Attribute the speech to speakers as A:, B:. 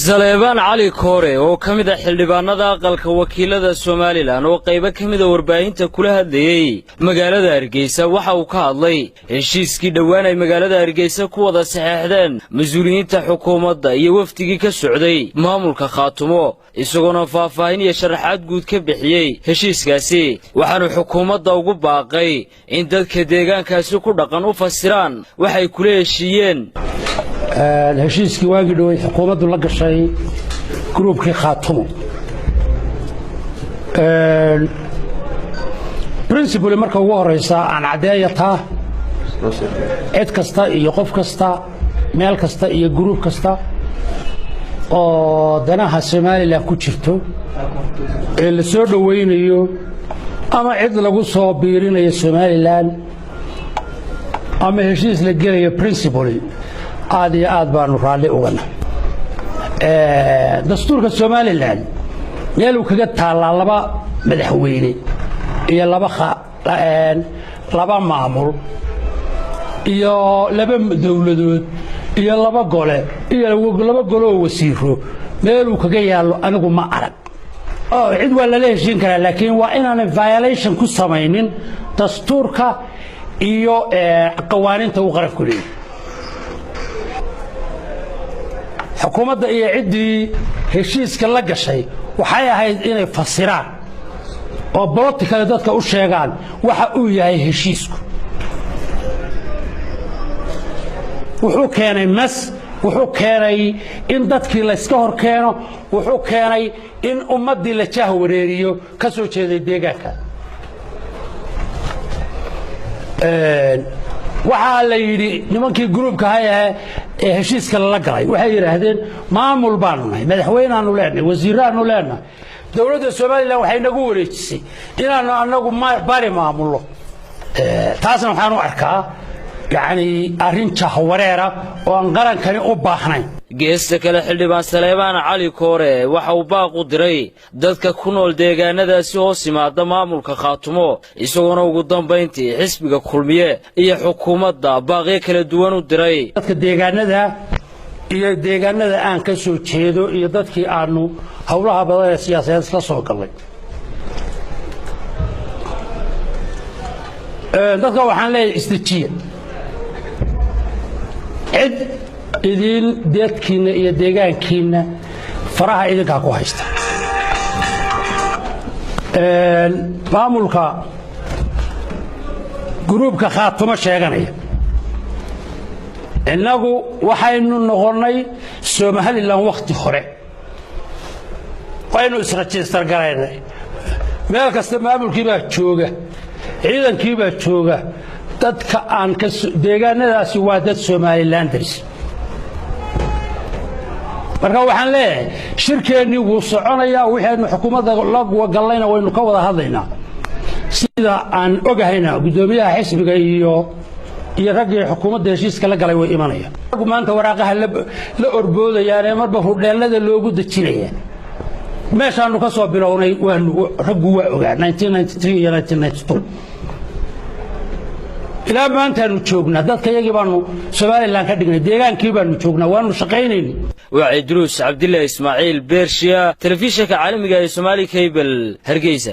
A: Zaleban Ali Kore oo kamida xildhibaanada aqalka wakiilada Soomaaliland oo qayb kamida warbaahinta kula hadlayay magaalada Hargeysa waxa uu ka hadlay heshiiskii dhawaan ay magaalada Hargeysa ku wada saxeexdeen mas'uuliyiinta xukuumadda iyo wafdigii ka socday maamulka Khaatumo isagoo faahfaahin iyo sharaxaad guud ka bixiyay heshiiskaasi waxaanu xukuumadda ugu baaqay in dadka deegaankaasi ku dhaqan u fasiraan waxay kula heshiiyeen
B: heshiiskii waagi dhaway xukuumaddu la gashay groupkii Khaatumo principle marka ugu horeysa aan cadeeyata cid kasta iyo qof kasta meel kasta iyo group kasta oo danaha Soomaaliland ku jirto ee la soo dhaweynayo ama cid lagu soo biirinayo Soomaaliland ama heshiis la gelayo principle aad iyo aad baanu raali ugana dastuurka Soomaaliland meel uu kaga taalaa laba madaxweyne iyo laba maamul iyo laba dawladood iyo laba gole iyo laba golo wasiiro meel uu kaga yaalo anigu ma arag oo cid wala la heshiin kara laakiin waa inaan violation ku sameeynin dastuurka iyo qawaaniinta uu qaraf ku leeyahay xukuumadda iyo ciddii heshiiska la gashay waxay ahayd inay fasiraan oo political dadka u sheegaan waxa uu yahay heshiisku wuxuu keenay wuxuu keenay in dadkii la iska hor keeno wuxuu keenay in ummadii la jaah wareeriyo ka soo jeeday deegaanka waxa la yiri nimankii groupka ee heshiiska la galay waxay yiraahdeen maamul baanu nahay madaxweynaanu leenahay wasiiraanu leenahay dawladda Soomaaliland waxay nagu wareejisay inaanu anagu bari maamulo taasna waxaan u arkaa يعني أرين شهوريرا وأنقرن كان أباحنين
A: geesta kale xildhibaan Zaleban Ali Kore waxa uu baaq u diray dadka ku nool deegaanadaasi hoos yimaada maamulka Khaatumo isagoo ugu dambeyntii xisbiga kulmiye iyo xukuumadda baaqyo kala duwan u diray
B: dadka deegaanada aan ka soo jeedo iyo dadkii aanu hawlaha badan ee siyaasadeed la soo galay dadka waxaan leeyahay istijiye cid idin deedkiina iyo deegaankiina faraha idinka ku haysta maamulka groupka Khaatumo sheeganaya inagu waxaynu noqonay Soomaaliland waqti hore waynu is-register garaynay meel kasta maamulkii baa jooga ciidankii baa jooga dadka aan ka deegaanadaasi waa dad Somalilanders marka waxaan leeyahay shirkeeni wuu soconayaa waxaanu xukuumadda la galayna waynu ka wada hadlaynaa sida aan ogahayna gudoomiyaha xisbiga iyo ragii xukuumadda heshiiska la galay way imanayaan maanta waraaqaha la orboodayaan marba hudheelada loogu dajinaya meeshaanu ka soo bilownay waanu raggu waa ogaa 1993 iyo 1992 ilaa maanta aanu joognaa dadka yagii baanu Soomaaliland ka dhignay deegaankii baanu joognaa waanu shaqaynayni
A: waa Idruus Cabdillah Ismaaciil Beershiya telefishinka caalamiga ee Somali Cable Hargeysa